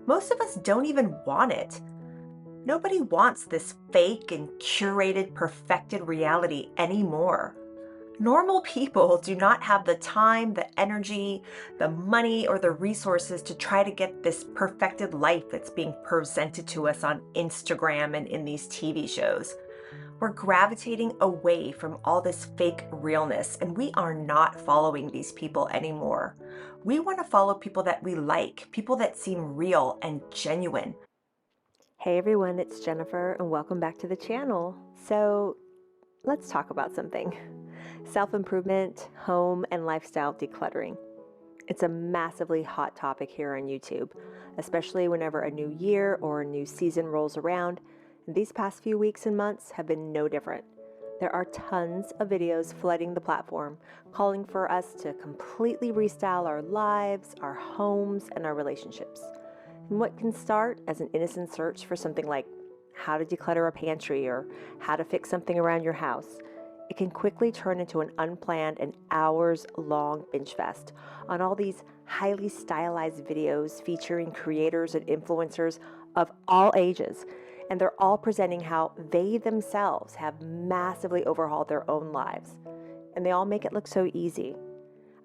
Most of us don't even want it. Nobody wants this fake and curated, perfected reality anymore. Normal people do not have the time, the energy, the money, or the resources to try to get this perfected life that's being presented to us on Instagram and in these TV shows. We're gravitating away from all this fake realness, and we are not following these people anymore. We want to follow people that we like, people that seem real and genuine. Hey everyone, it's Jennifer and welcome back to the channel. So let's talk about something. Self-improvement, home and lifestyle decluttering. It's a massively hot topic here on YouTube, especially whenever a new year or a new season rolls around. And these past few weeks and months have been no different. There are tons of videos flooding the platform, calling for us to completely restyle our lives, our homes, and our relationships. And what can start as an innocent search for something like how to declutter a pantry or how to fix something around your house, it can quickly turn into an unplanned and hours-long binge fest on all these highly stylized videos featuring creators and influencers of all ages. And they're all presenting how they themselves have massively overhauled their own lives. And they all make it look so easy.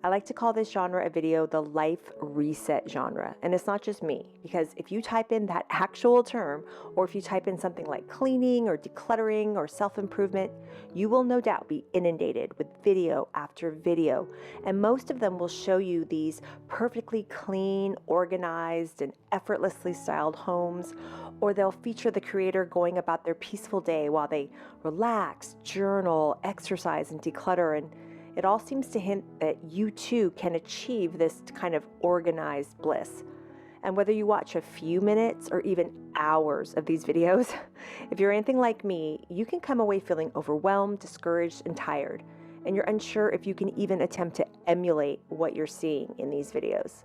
I like to call this genre of video the life reset genre. And it's not just me, because if you type in that actual term, or if you type in something like cleaning or decluttering or self-improvement, you will no doubt be inundated with video after video. And most of them will show you these perfectly clean, organized, and effortlessly styled homes, or they'll feature the creator going about their peaceful day while they relax, journal, exercise, and declutter. And it all seems to hint that you too can achieve this kind of organized bliss. And whether you watch a few minutes or even hours of these videos, if you're anything like me, you can come away feeling overwhelmed, discouraged, and tired. And you're unsure if you can even attempt to emulate what you're seeing in these videos.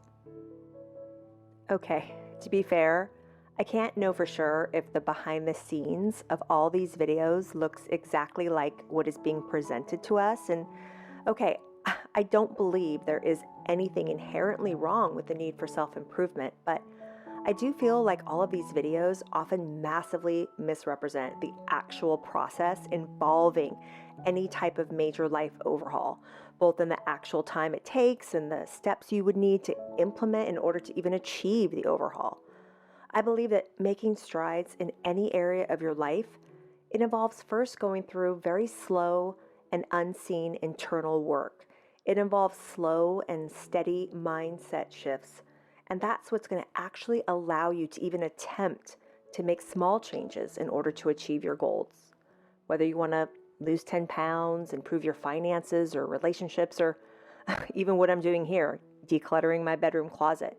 Okay, to be fair, I can't know for sure if the behind the scenes of all these videos looks exactly like what is being presented to us. And okay, I don't believe there is anything inherently wrong with the need for self-improvement, but I do feel like all of these videos often massively misrepresent the actual process involving any type of major life overhaul, both in the actual time it takes and the steps you would need to implement in order to even achieve the overhaul. I believe that making strides in any area of your life, it involves first going through very slow and unseen internal work. It involves slow and steady mindset shifts. And that's what's going to actually allow you to even attempt to make small changes in order to achieve your goals. Whether you want to lose 10 pounds, improve your finances or relationships, or even what I'm doing here, decluttering my bedroom closet.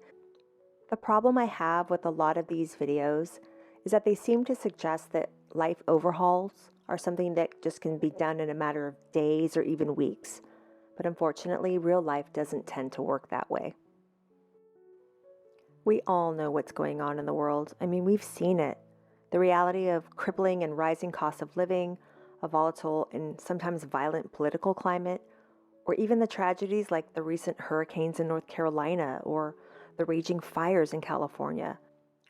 The problem I have with a lot of these videos is that they seem to suggest that life overhauls are something that just can be done in a matter of days or even weeks. But unfortunately, real life doesn't tend to work that way. We all know what's going on in the world. I mean, we've seen it. The reality of crippling and rising costs of living, a volatile and sometimes violent political climate, or even the tragedies like the recent hurricanes in North Carolina or the raging fires in California.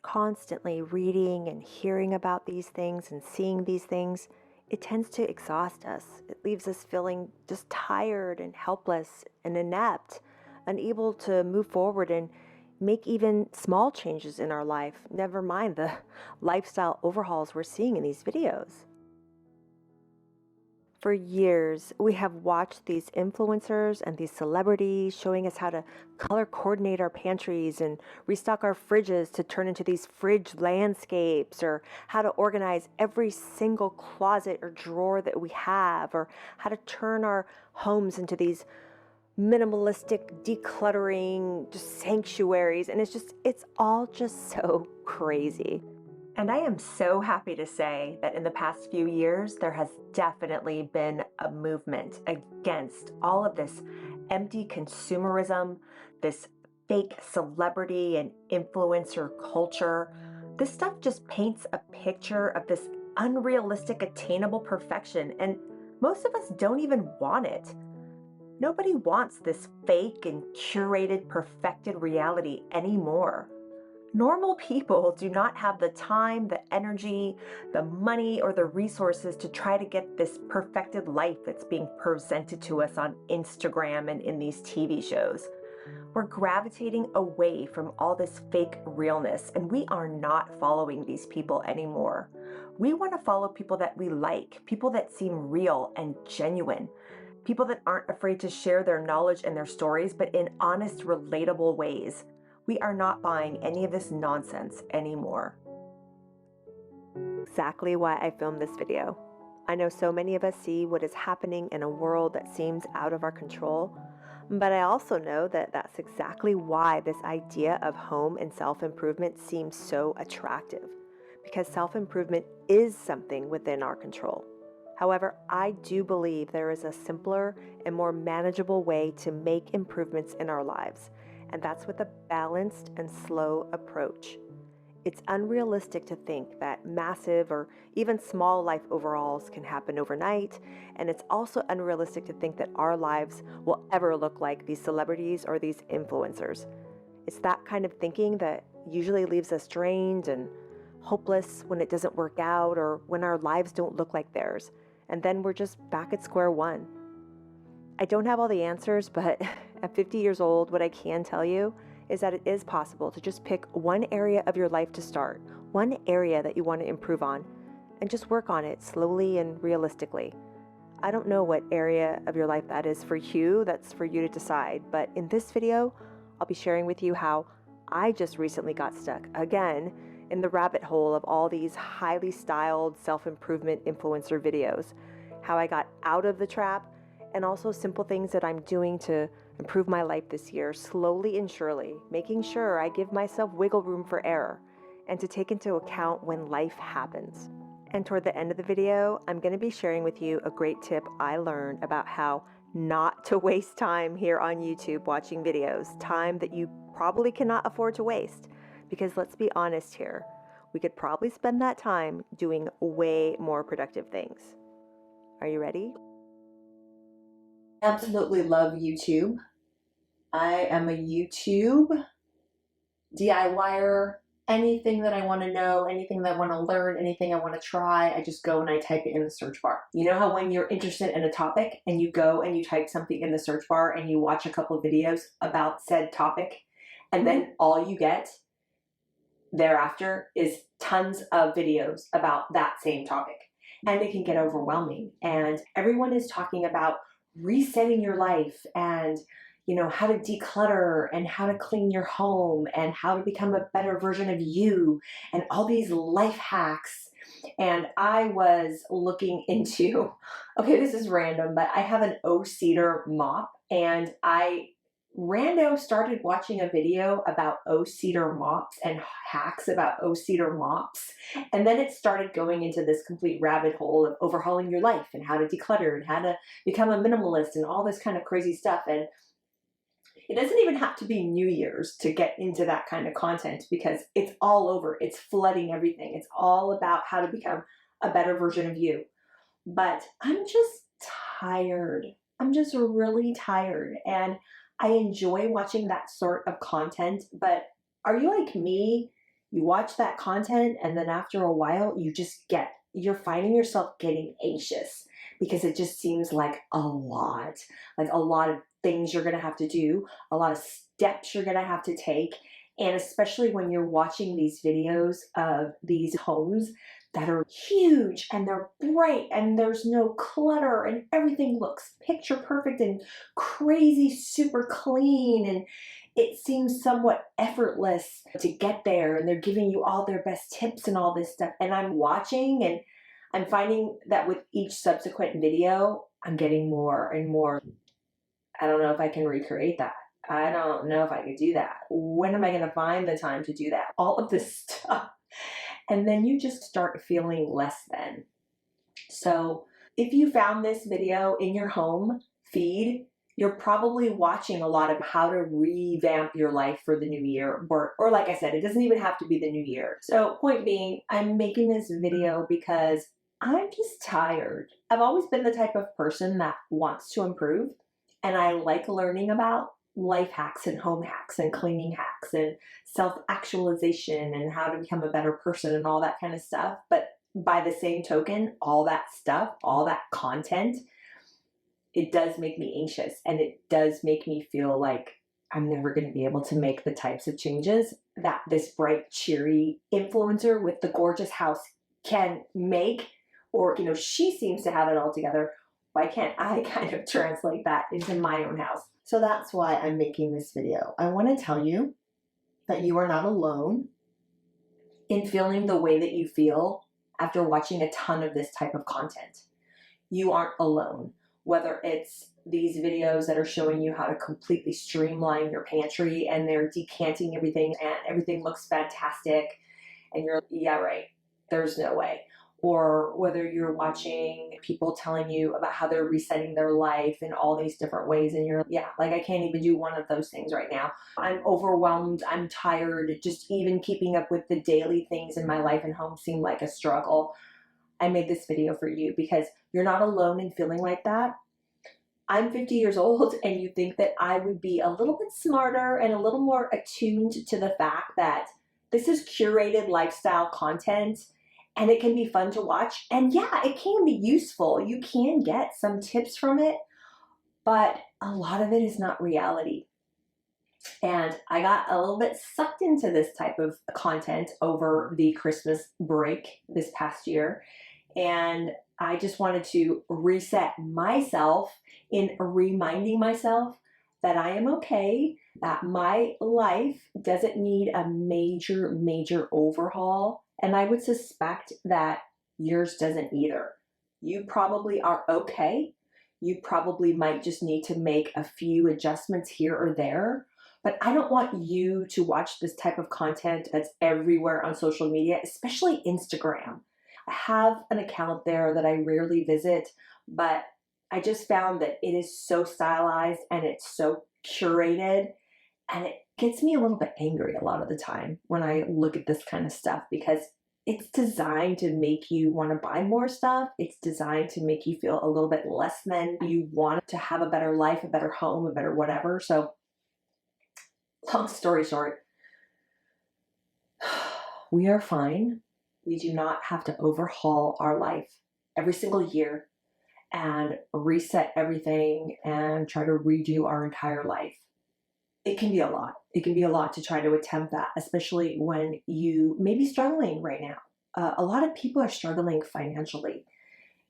Constantly reading and hearing about these things and seeing these things, it tends to exhaust us. It leaves us feeling just tired and helpless and inept, unable to move forward and make even small changes in our life, never mind the lifestyle overhauls we're seeing in these videos. For years, we have watched these influencers and these celebrities showing us how to color coordinate our pantries and restock our fridges to turn into these fridge landscapes, or how to organize every single closet or drawer that we have, or how to turn our homes into these minimalistic decluttering just sanctuaries. And it's all just so crazy. And I am so happy to say that in the past few years, there has definitely been a movement against all of this empty consumerism, this fake celebrity and influencer culture. This stuff just paints a picture of this unrealistic, attainable perfection, and most of us don't even want it. Nobody wants this fake and curated, perfected reality anymore. Normal people do not have the time, the energy, the money, or the resources to try to get this perfected life that's being presented to us on Instagram and in these TV shows. We're gravitating away from all this fake realness, and we are not following these people anymore. We want to follow people that we like, people that seem real and genuine, people that aren't afraid to share their knowledge and their stories, but in honest, relatable ways. We are not buying any of this nonsense anymore. Exactly why I filmed this video. I know so many of us see what is happening in a world that seems out of our control, but I also know that that's exactly why this idea of home and self-improvement seems so attractive, because self-improvement is something within our control. However, I do believe there is a simpler and more manageable way to make improvements in our lives, and that's with a balanced and slow approach. It's unrealistic to think that massive or even small life overhauls can happen overnight, and it's also unrealistic to think that our lives will ever look like these celebrities or these influencers. It's that kind of thinking that usually leaves us drained and hopeless when it doesn't work out or when our lives don't look like theirs, and then we're just back at square one. I don't have all the answers, but at 50 years old, what I can tell you is that it is possible to just pick one area of your life to start, one area that you want to improve on, and just work on it slowly and realistically. I don't know what area of your life that is for you, that's for you to decide, but in this video, I'll be sharing with you how I just recently got stuck, again, in the rabbit hole of all these highly styled self-improvement influencer videos, how I got out of the trap, and also simple things that I'm doing to improve my life this year, slowly and surely, making sure I give myself wiggle room for error and to take into account when life happens. And toward the end of the video, I'm going to be sharing with you a great tip I learned about how not to waste time here on YouTube watching videos, time that you probably cannot afford to waste. Because let's be honest here, we could probably spend that time doing way more productive things. Are you ready? Absolutely love YouTube. I am a YouTube DIYer. Anything that I want to know, anything that I want to learn, anything I want to try, I just go and I type it in the search bar. You know how when you're interested in a topic and you go and you type something in the search bar and you watch a couple of videos about said topic, and then all you get thereafter is tons of videos about that same topic. And it can get overwhelming. And everyone is talking about resetting your life and how to declutter and how to clean your home and how to become a better version of you and all these life hacks. And I was looking into, okay, this is random, but I have an O-Cedar mop, and I rando started watching a video about O-Cedar mops and hacks about O-Cedar mops. And then it started going into this complete rabbit hole of overhauling your life and how to declutter and how to become a minimalist and all this kind of crazy stuff. And it doesn't even have to be New Year's to get into that kind of content, because it's all over. It's flooding everything. It's all about how to become a better version of you. But I'm just tired. I'm just really tired. And I enjoy watching that sort of content, but are you like me? You watch that content and then after a while you're finding yourself getting anxious because it just seems like a lot of things you're going to have to do, a lot of steps you're going to have to take. And especially when you're watching these videos of these homes that are huge and they're bright and there's no clutter and everything looks picture perfect and crazy super clean, and it seems somewhat effortless to get there, and they're giving you all their best tips and all this stuff, and I'm watching and I'm finding that with each subsequent video I'm getting more and more. I don't know if I can recreate that. I don't know if I could do that. When am I going to find the time to do that? All of this stuff. And then you just start feeling less than. So if you found this video in your home feed, you're probably watching a lot of how to revamp your life for the new year. Or like I said, it doesn't even have to be the new year. So point being, I'm making this video because I'm just tired. I've always been the type of person that wants to improve, and I like learning about life hacks and home hacks and cleaning hacks and self-actualization and how to become a better person and all that kind of stuff. But by the same token, all that stuff, all that content, it does make me anxious, and it does make me feel like I'm never going to be able to make the types of changes that this bright, cheery influencer with the gorgeous house can make, or, she seems to have it all together. Why can't I kind of translate that into my own house? So that's why I'm making this video. I want to tell you that you are not alone in feeling the way that you feel after watching a ton of this type of content. You aren't alone. Whether it's these videos that are showing you how to completely streamline your pantry and they're decanting everything and everything looks fantastic and you're, yeah, right, there's no way. Or whether you're watching people telling you about how they're resetting their life in all these different ways and you're, yeah, like I can't even do one of those things right now. I'm overwhelmed, I'm tired, just even keeping up with the daily things in my life and home seem like a struggle. I made this video for you because you're not alone in feeling like that. I'm 50 years old and you think that I would be a little bit smarter and a little more attuned to the fact that this is curated lifestyle content and it can be fun to watch. And yeah, it can be useful. You can get some tips from it, but a lot of it is not reality. And I got a little bit sucked into this type of content over the Christmas break this past year. And I just wanted to reset myself in reminding myself that I am okay, that my life doesn't need a major overhaul. And I would suspect that yours doesn't either. You probably are okay. You probably might just need to make a few adjustments here or there. But I don't want you to watch this type of content that's everywhere on social media, especially Instagram. I have an account there that I rarely visit, but I just found that it is so stylized and it's so curated, and it gets me a little bit angry a lot of the time when I look at this kind of stuff because it's designed to make you want to buy more stuff. It's designed to make you feel a little bit less than. You want to have a better life, a better home, a better whatever. So long story short, we are fine. We do not have to overhaul our life every single year and reset everything and try to redo our entire life. It can be a lot. It can be a lot to try to attempt that, especially when you may be struggling right now. A lot of people are struggling financially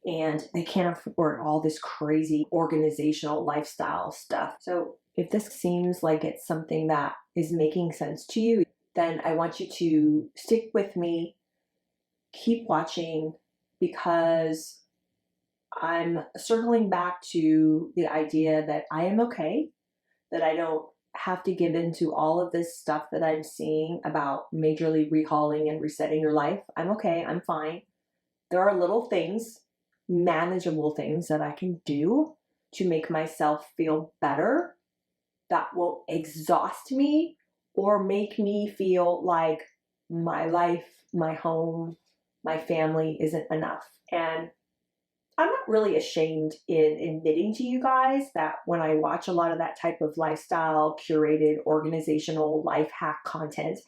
and they can't afford all this crazy organizational lifestyle stuff. So if this seems like it's something that is making sense to you, then I want you to stick with me, keep watching, because I'm circling back to the idea that I am okay, that I don't have to give into all of this stuff that I'm seeing about majorly rehauling and resetting your life. I'm okay, I'm fine. There are little things, manageable things that I can do to make myself feel better that won't exhaust me or make me feel like my life, my home, my family isn't enough. And I'm not really ashamed in admitting to you guys that when I watch a lot of that type of lifestyle, curated, organizational, life hack content,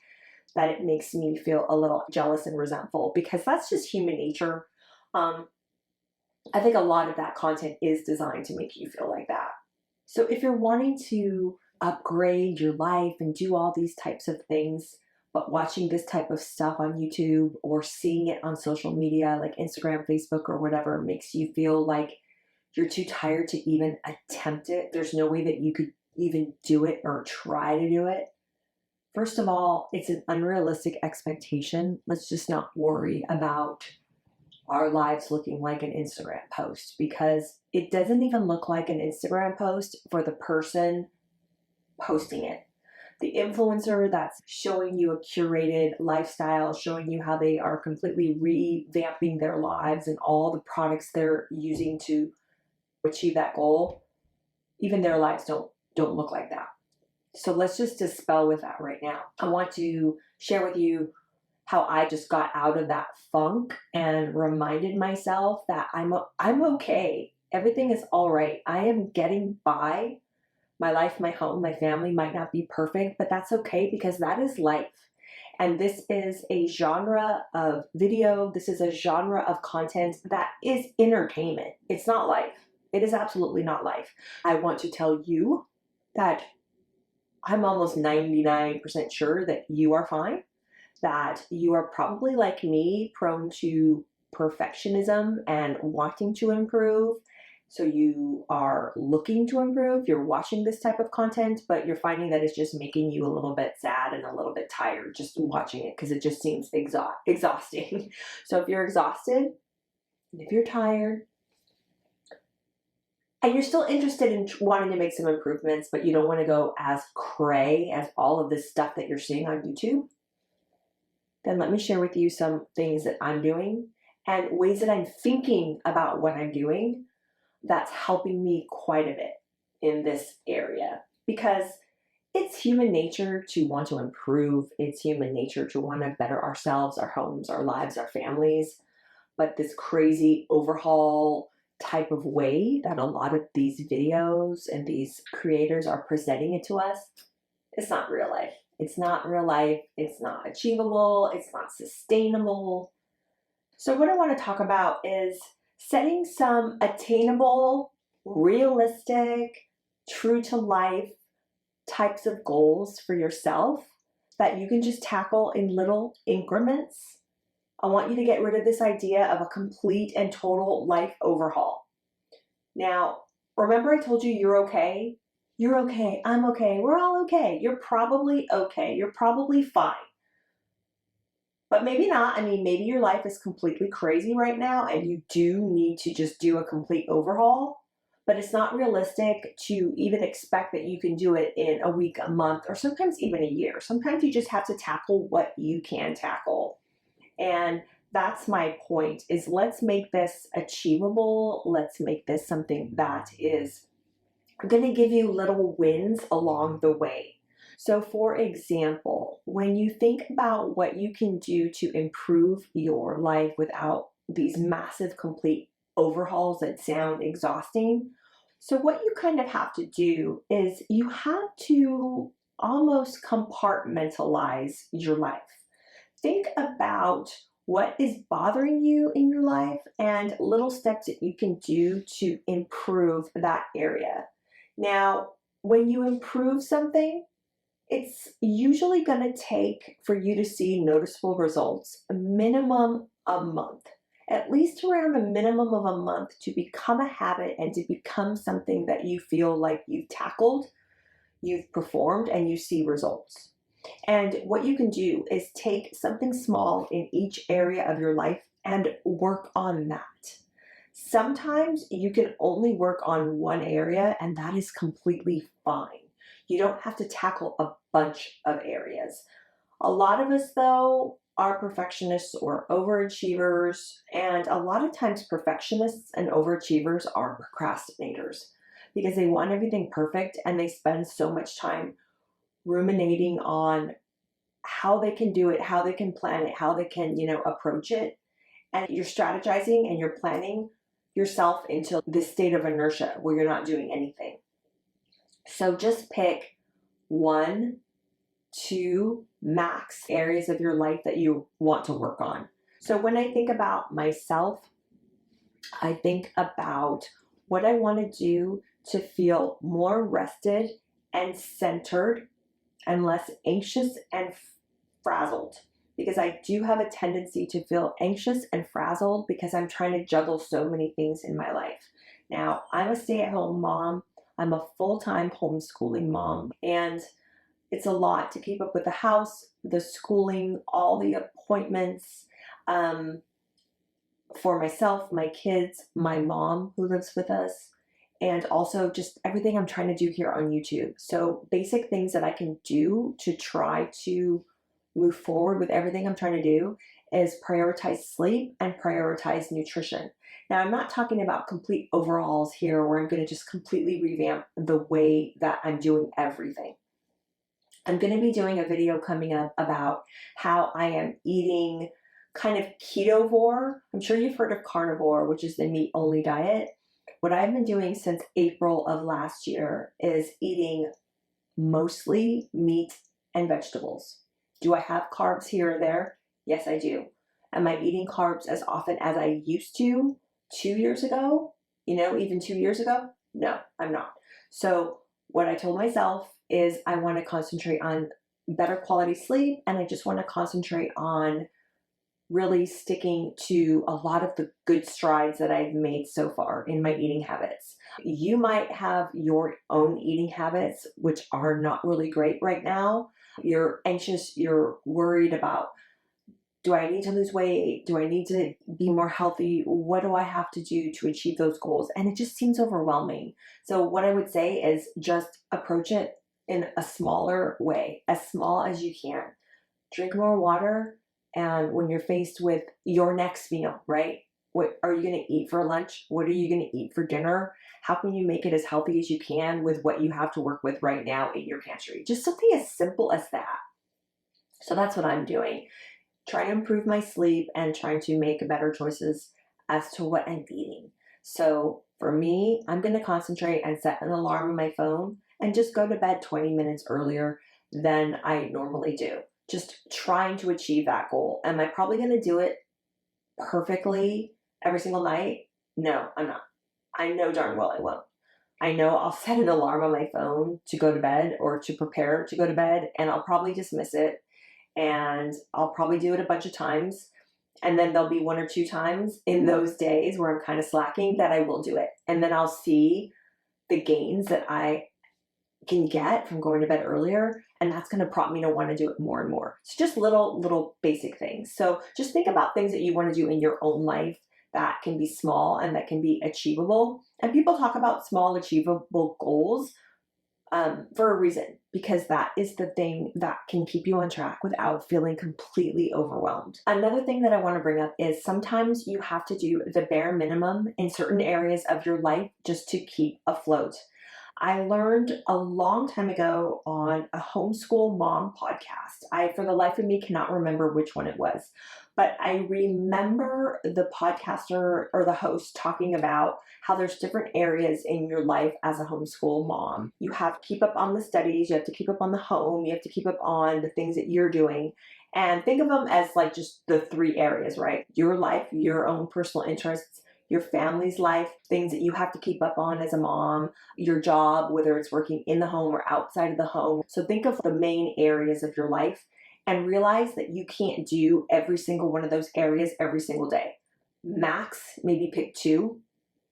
that it makes me feel a little jealous and resentful, because that's just human nature. I think a lot of that content is designed to make you feel like that. So if you're wanting to upgrade your life and do all these types of things, but watching this type of stuff on YouTube or seeing it on social media like Instagram, Facebook, or whatever makes you feel like you're too tired to even attempt it, there's no way that you could even do it or try to do it. First of all, it's an unrealistic expectation. Let's just not worry about our lives looking like an Instagram post, because it doesn't even look like an Instagram post for the person posting it. The influencer that's showing you a curated lifestyle, showing you how they are completely revamping their lives and all the products they're using to achieve that goal, even their lives don't look like that. So let's just dispel with that right now. I want to share with you how I just got out of that funk and reminded myself that I'm okay. Everything is all right. I am getting by My life, my home, my family might not be perfect, but that's okay because that is life. And this is a genre of video, this is a genre of content that is entertainment. It's not life. It is absolutely not life. I want to tell you that I'm almost 99% sure that you are fine, that you are probably like me, prone to perfectionism and wanting to improve. So you are looking to improve, you're watching this type of content, but you're finding that it's just making you a little bit sad and a little bit tired just watching it because it just seems exhausting. So if you're exhausted, and if you're tired, and you're still interested in wanting to make some improvements, but you don't want to go as cray as all of this stuff that you're seeing on YouTube, then let me share with you some things that I'm doing and ways that I'm thinking about what I'm doing that's helping me quite a bit in this area. Because it's human nature to want to improve. It's human nature to want to better ourselves, our homes, our lives, our families. But this crazy overhaul type of way that a lot of these videos and these creators are presenting it to us, it's not real life. It's not real life. It's not achievable. It's not sustainable. So what I want to talk about is setting some attainable, realistic, true to life types of goals for yourself that you can just tackle in little increments. I want you to get rid of this idea of a complete and total life overhaul. Now, remember I told you you're okay? You're okay. I'm okay. We're all okay. You're probably okay. You're probably fine. But maybe not. I mean, maybe your life is completely crazy right now and you do need to just do a complete overhaul. But it's not realistic to even expect that you can do it in a week, a month, or sometimes even a year. Sometimes you just have to tackle what you can tackle. And that's my point, is let's make this achievable. Let's make this something that is going to give you little wins along the way. So for example, when you think about what you can do to improve your life without these massive complete overhauls that sound exhausting, so what you kind of have to do is you have to almost compartmentalize your life. Think about what is bothering you in your life and little steps that you can do to improve that area. Now, when you improve something, it's usually going to take for you to see noticeable results a minimum a month, at least around a minimum of a month to become a habit and to become something that you feel like you've tackled, you've performed, and you see results. And what you can do is take something small in each area of your life and work on that. Sometimes you can only work on one area and that is completely fine. You don't have to tackle a bunch of areas. A lot of us, though, are perfectionists or overachievers, and a lot of times perfectionists and overachievers are procrastinators because they want everything perfect and they spend so much time ruminating on how they can do it, how they can plan it, how they can, approach it. And you're strategizing and you're planning yourself into this state of inertia where you're not doing anything. So just pick 1, 2, max areas of your life that you want to work on. So when I think about myself, I think about what I want to do to feel more rested and centered and less anxious and frazzled. Because I do have a tendency to feel anxious and frazzled because I'm trying to juggle so many things in my life. Now, I'm a stay-at-home mom. I'm a full-time homeschooling mom, and it's a lot to keep up with the house, the schooling, all the appointments, for myself, my kids, my mom who lives with us, and also just everything I'm trying to do here on YouTube. So basic things that I can do to try to move forward with everything I'm trying to do is prioritize sleep and prioritize nutrition. Now, I'm not talking about complete overhauls here where I'm going to just completely revamp the way that I'm doing everything. I'm going to be doing a video coming up about how I am eating kind of ketovore. I'm sure you've heard of carnivore, which is the meat-only diet. What I've been doing since April of last year is eating mostly meat and vegetables. Do I have carbs here or there? Yes, I do. Am I eating carbs as often as I used to 2 years ago? Even 2 years ago? No, I'm not. So what I told myself is I want to concentrate on better quality sleep, and I just want to concentrate on really sticking to a lot of the good strides that I've made so far in my eating habits. You might have your own eating habits, which are not really great right now. You're anxious, you're worried about, do I need to lose weight? Do I need to be more healthy? What do I have to do to achieve those goals? And it just seems overwhelming. So what I would say is just approach it in a smaller way, as small as you can. Drink more water. And when you're faced with your next meal, right? What are you going to eat for lunch? What are you going to eat for dinner? How can you make it as healthy as you can with what you have to work with right now in your pantry? Just something as simple as that. So that's what I'm doing. Trying to improve my sleep and trying to make better choices as to what I'm eating. So for me, I'm going to concentrate and set an alarm on my phone and just go to bed 20 minutes earlier than I normally do. Just trying to achieve that goal. Am I probably going to do it perfectly every single night? No, I'm not. I know darn well I won't. I know I'll set an alarm on my phone to go to bed or to prepare to go to bed, and I'll probably dismiss it, and I'll probably do it a bunch of times. And then there'll be 1 or 2 times in those days where I'm kind of slacking that I will do it. And then I'll see the gains that I can get from going to bed earlier, and that's going to prompt me to want to do it more and more. It's just little basic things. So just think about things that you want to do in your own life that can be small and that can be achievable. And people talk about small achievable goals for a reason, because that is the thing that can keep you on track without feeling completely overwhelmed. Another thing that I want to bring up is sometimes you have to do the bare minimum in certain areas of your life just to keep afloat. I learned a long time ago on a homeschool mom podcast. I, for the life of me, cannot remember which one it was, but I remember the podcaster or the host talking about how there's different areas in your life as a homeschool mom. You have to keep up on the studies, you have to keep up on the home, you have to keep up on the things that you're doing. And think of them as like just the 3 areas, right? Your life, your own personal interests, your family's life, things that you have to keep up on as a mom, your job, whether it's working in the home or outside of the home. So think of the main areas of your life and realize that you can't do every single one of those areas every single day. Max, maybe pick 2.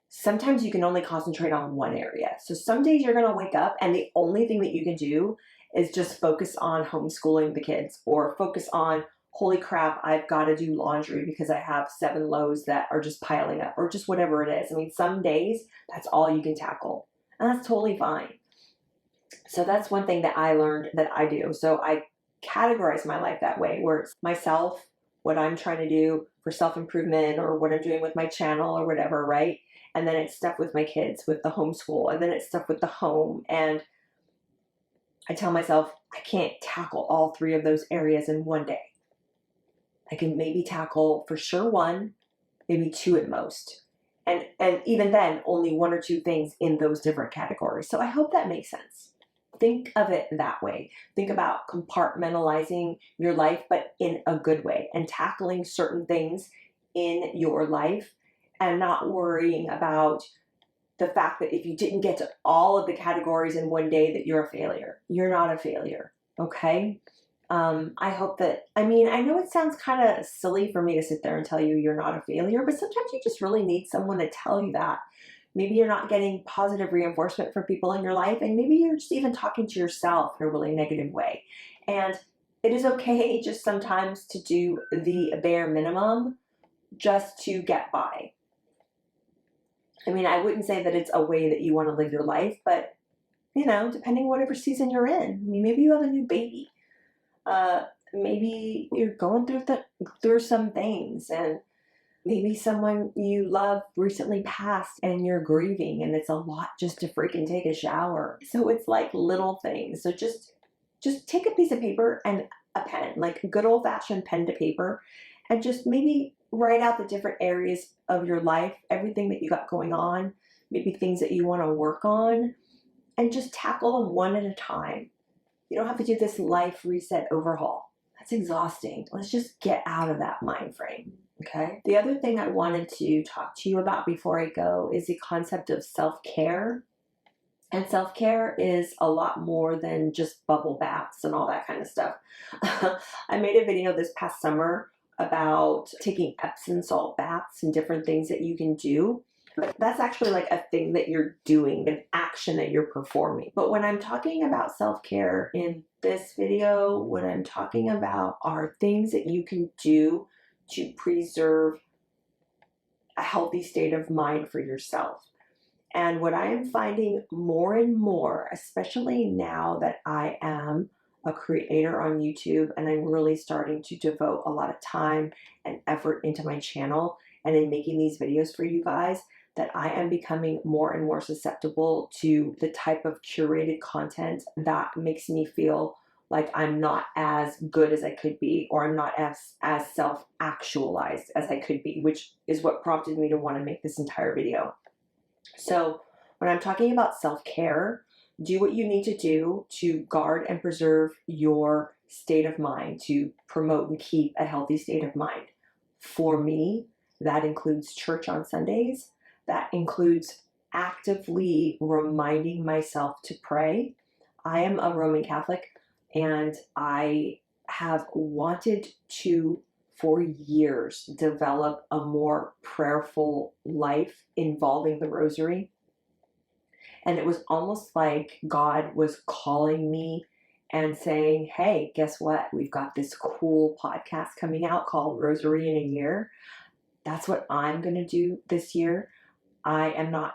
Sometimes you can only concentrate on 1 area. So some days you're going to wake up and the only thing that you can do is just focus on homeschooling the kids, or focus on, holy crap, I've got to do laundry because I have 7 loads that are just piling up, or just whatever it is. I mean, some days that's all you can tackle, and that's totally fine. So that's one thing that I learned that I do. So I categorize my life that way, where it's myself, what I'm trying to do for self-improvement, or what I'm doing with my channel or whatever, right? And then it's stuff with my kids, with the homeschool, and then it's stuff with the home. And I tell myself I can't tackle all 3 of those areas in one day. I can maybe tackle for sure 1, maybe 2 at most. And even then, only 1 or 2 things in those different categories. So I hope that makes sense. Think of it that way. Think about compartmentalizing your life, but in a good way, and tackling certain things in your life and not worrying about the fact that if you didn't get to all of the categories in one day that you're a failure. You're not a failure, okay? I hope that, I know it sounds kind of silly for me to sit there and tell you you're not a failure, but sometimes you just really need someone to tell you that. Maybe you're not getting positive reinforcement from people in your life, and maybe you're just even talking to yourself in a really negative way. And it is okay just sometimes to do the bare minimum just to get by. I wouldn't say that it's a way that you want to live your life, but, depending on whatever season you're in. Maybe you have a new baby. Maybe you're going through some things, and maybe someone you love recently passed and you're grieving, and it's a lot just to freaking take a shower. So it's like little things. So just take a piece of paper and a pen, like a good old-fashioned pen to paper, and just maybe write out the different areas of your life, everything that you got going on. maybe things that you want to work on, and just tackle them one at a time. You don't have to do this life reset overhaul. That's exhausting. Let's just get out of that mind frame. Okay. The other thing I wanted to talk to you about before I go is the concept of self-care. And self-care is a lot more than just bubble baths and all that kind of stuff. I made a video this past summer about taking Epsom salt baths and different things that you can do. But that's actually like a thing that you're doing, an action that you're performing. But when I'm talking about self-care in this video, what I'm talking about are things that you can do to preserve a healthy state of mind for yourself. And what I am finding more and more, especially now that I am a creator on YouTube and I'm really starting to devote a lot of time and effort into my channel and in making these videos for you guys, that I am becoming more and more susceptible to the type of curated content that makes me feel like I'm not as good as I could be, or I'm not as self-actualized as I could be, which is what prompted me to want to make this entire video. So when I'm talking about self-care, do what you need to do to guard and preserve your state of mind, to promote and keep a healthy state of mind. For me, that includes church on Sundays. That includes actively reminding myself to pray. I am a Roman Catholic, and I have wanted to, for years, develop a more prayerful life involving the rosary. And it was almost like God was calling me and saying, hey, guess what? We've got this cool podcast coming out called Rosary in a Year. That's what I'm going to do this year. I am not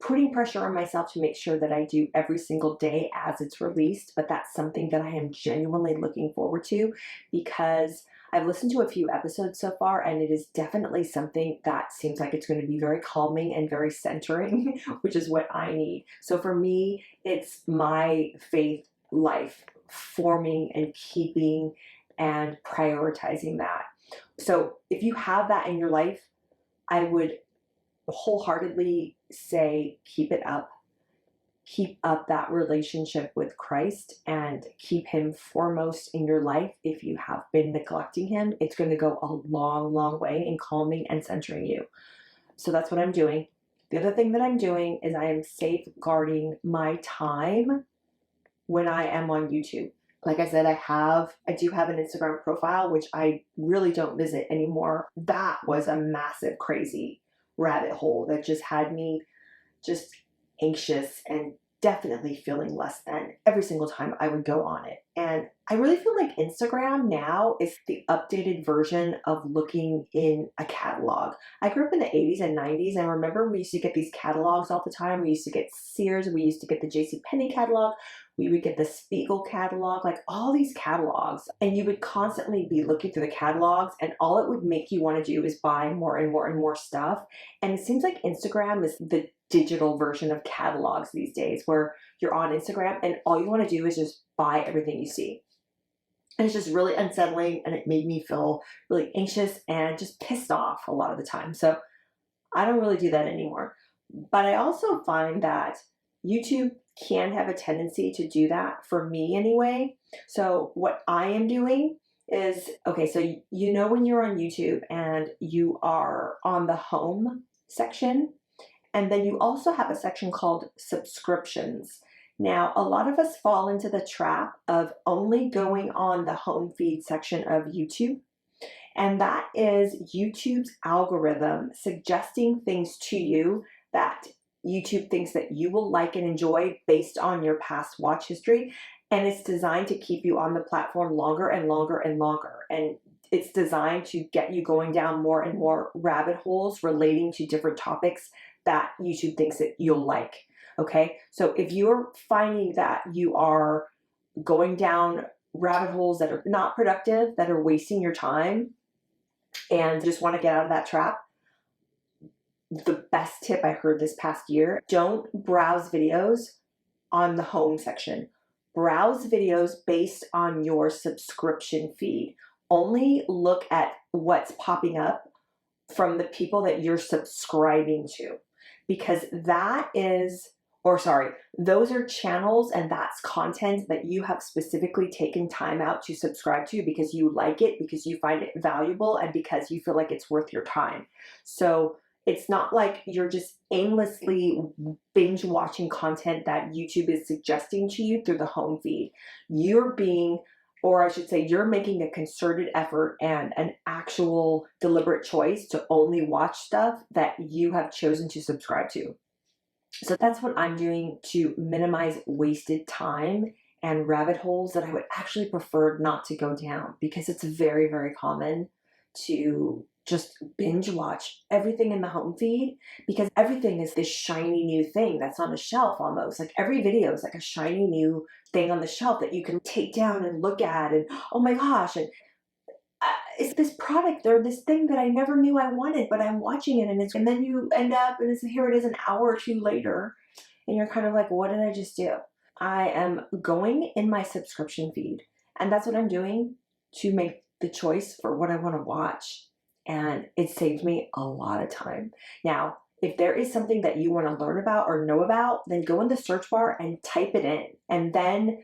putting pressure on myself to make sure that I do every single day as it's released, but that's something that I am genuinely looking forward to, because I've listened to a few episodes so far, and it is definitely something that seems like it's going to be very calming and very centering, which is what I need. So for me, it's my faith life, forming and keeping and prioritizing that. So if you have that in your life, I would wholeheartedly say keep it up. Keep up that relationship with Christ and keep him foremost in your life. If you have been neglecting him, it's going to go a long, long way in calming and centering you. So that's what I'm doing. The other thing that I'm doing is I am safeguarding my time when I am on YouTube. Like I said, I do have an Instagram profile, which I really don't visit anymore. That was a massive, crazy rabbit hole that just had me just anxious and definitely feeling less than every single time I would go on it. And I really feel like Instagram now is the updated version of looking in a catalog. I grew up in the 80s and 90s, and I remember we used to get these catalogs all the time. We used to get Sears, we used to get the JCPenney catalog, we would get the Spiegel catalog, like all these catalogs. And you would constantly be looking through the catalogs, and all it would make you want to do is buy more and more and more stuff. And it seems like Instagram is the digital version of catalogs these days, where you're on Instagram and all you want to do is just buy everything you see. And it's just really unsettling, and it made me feel really anxious and just pissed off a lot of the time. So I don't really do that anymore. But I also find that YouTube can have a tendency to do that, for me anyway. So what I am doing is, okay, so you know when you're on YouTube and you are on the home section, and then you also have a section called subscriptions. Now, a lot of us fall into the trap of only going on the home feed section of YouTube. And that is YouTube's algorithm suggesting things to you that YouTube thinks that you will like and enjoy based on your past watch history. And it's designed to keep you on the platform longer and longer and longer. And it's designed to get you going down more and more rabbit holes relating to different topics that YouTube thinks that you'll like. Okay, so if you're finding that you are going down rabbit holes that are not productive, that are wasting your time, and just want to get out of that trap, the best tip I heard this past year: don't browse videos on the home section. Browse videos based on your subscription feed. Only look at what's popping up from the people that you're subscribing to. because those are channels and that's content that you have specifically taken time out to subscribe to because you like it, because you find it valuable, and because you feel like it's worth your time. So it's not like you're just aimlessly binge watching content that YouTube is suggesting to you through the home feed. You're making a concerted effort and an actual deliberate choice to only watch stuff that you have chosen to subscribe to. So that's what I'm doing to minimize wasted time and rabbit holes that I would actually prefer not to go down, because it's very, very common to just binge watch everything in the home feed, because everything is this shiny new thing that's on a shelf almost. Like every video is like a shiny new thing on the shelf that you can take down and look at, and oh my gosh, and it's this product or this thing that I never knew I wanted, but I'm watching it, and then you end up and here it is an hour or two later, and you're kind of like, what did I just do? I am going in my subscription feed, and that's what I'm doing to make the choice for what I want to watch, and it saves me a lot of time. Now, if there is something that you want to learn about or know about, then go in the search bar and type it in, and then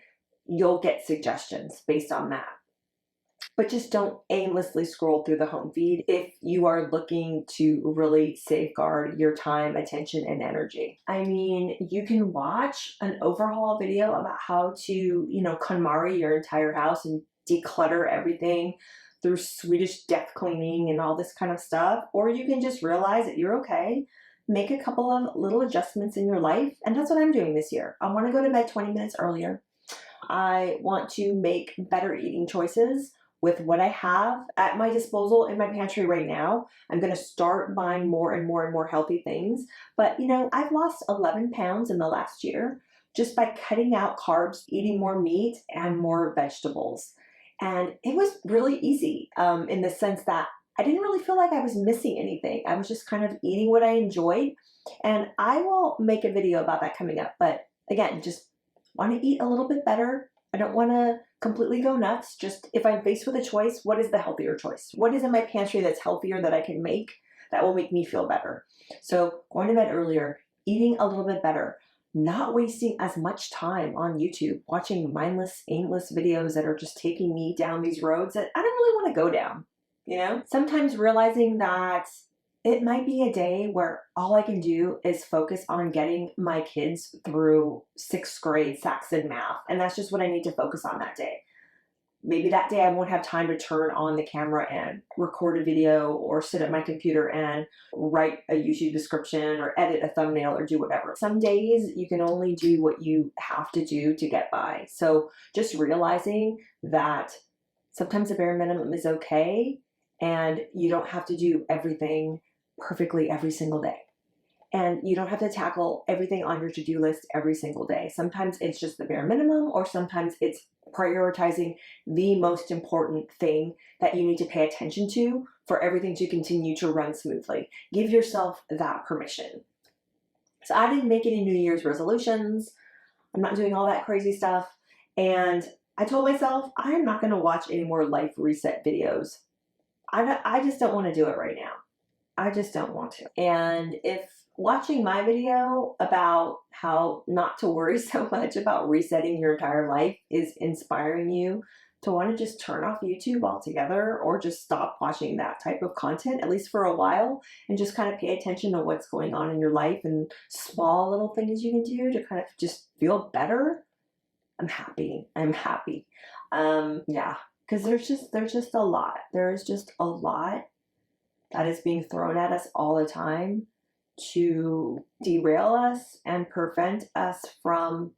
you'll get suggestions based on that. But just don't aimlessly scroll through the home feed if you are looking to really safeguard your time, attention, and energy. I mean, you can watch an overhaul video about how to, KonMari your entire house and declutter everything through Swedish deck cleaning and all this kind of stuff. Or you can just realize that you're okay, make a couple of little adjustments in your life. And that's what I'm doing this year. I want to go to bed 20 minutes earlier. I want to make better eating choices with what I have at my disposal in my pantry right now. I'm going to start buying more and more and more healthy things. But, I've lost 11 pounds in the last year just by cutting out carbs, eating more meat and more vegetables. And it was really easy in the sense that I didn't really feel like I was missing anything. I was just kind of eating what I enjoyed. And I will make a video about that coming up. But again, just want to eat a little bit better. I don't want to completely go nuts. Just if I'm faced with a choice, what is the healthier choice? What is in my pantry that's healthier that I can make that will make me feel better? So going to bed earlier, eating a little bit better, not wasting as much time on YouTube, watching mindless, aimless videos that are just taking me down these roads that I don't really want to go down. Sometimes realizing that it might be a day where all I can do is focus on getting my kids through 6th grade Saxon math. And that's just what I need to focus on that day. Maybe that day I won't have time to turn on the camera and record a video or sit at my computer and write a YouTube description or edit a thumbnail or do whatever. Some days you can only do what you have to do to get by. So just realizing that sometimes the bare minimum is okay, and you don't have to do everything perfectly every single day. And you don't have to tackle everything on your to-do list every single day. Sometimes it's just the bare minimum, or sometimes it's prioritizing the most important thing that you need to pay attention to for everything to continue to run smoothly. Give yourself that permission. So I didn't make any New Year's resolutions. I'm not doing all that crazy stuff. And I told myself I'm not going to watch any more life reset videos. I just don't want to do it right now. I just don't want to. And if watching my video about how not to worry so much about resetting your entire life is inspiring you to want to just turn off YouTube altogether, or just stop watching that type of content, at least for a while, and just kind of pay attention to what's going on in your life and small little things you can do to kind of just feel better, I'm happy. I'm happy. Yeah, because there's just a lot. There's just a lot that is being thrown at us all the time to derail us and prevent us from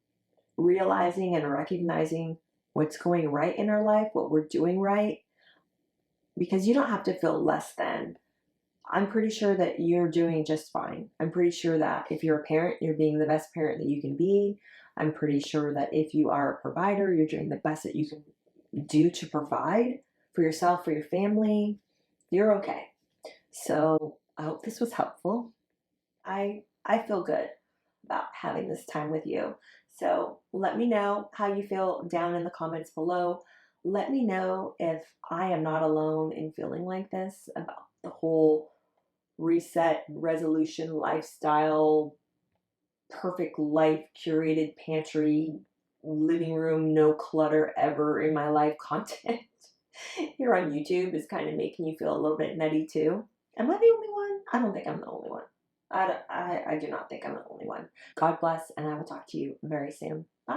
realizing and recognizing what's going right in our life, what we're doing right, because you don't have to feel less than. I'm pretty sure that you're doing just fine. I'm pretty sure that if you're a parent, you're being the best parent that you can be. I'm pretty sure that if you are a provider, you're doing the best that you can do to provide for yourself, for your family. You're okay. So I hope this was helpful. I feel good about having this time with you. So let me know how you feel down in the comments below. Let me know if I am not alone in feeling like this about the whole reset, resolution, lifestyle, perfect life, curated pantry, living room, no clutter ever in my life content here on YouTube is kind of making you feel a little bit nutty too. Am I the only one? I don't think I'm the only one. I do not think I'm the only one. God bless, and I will talk to you very soon. Bye.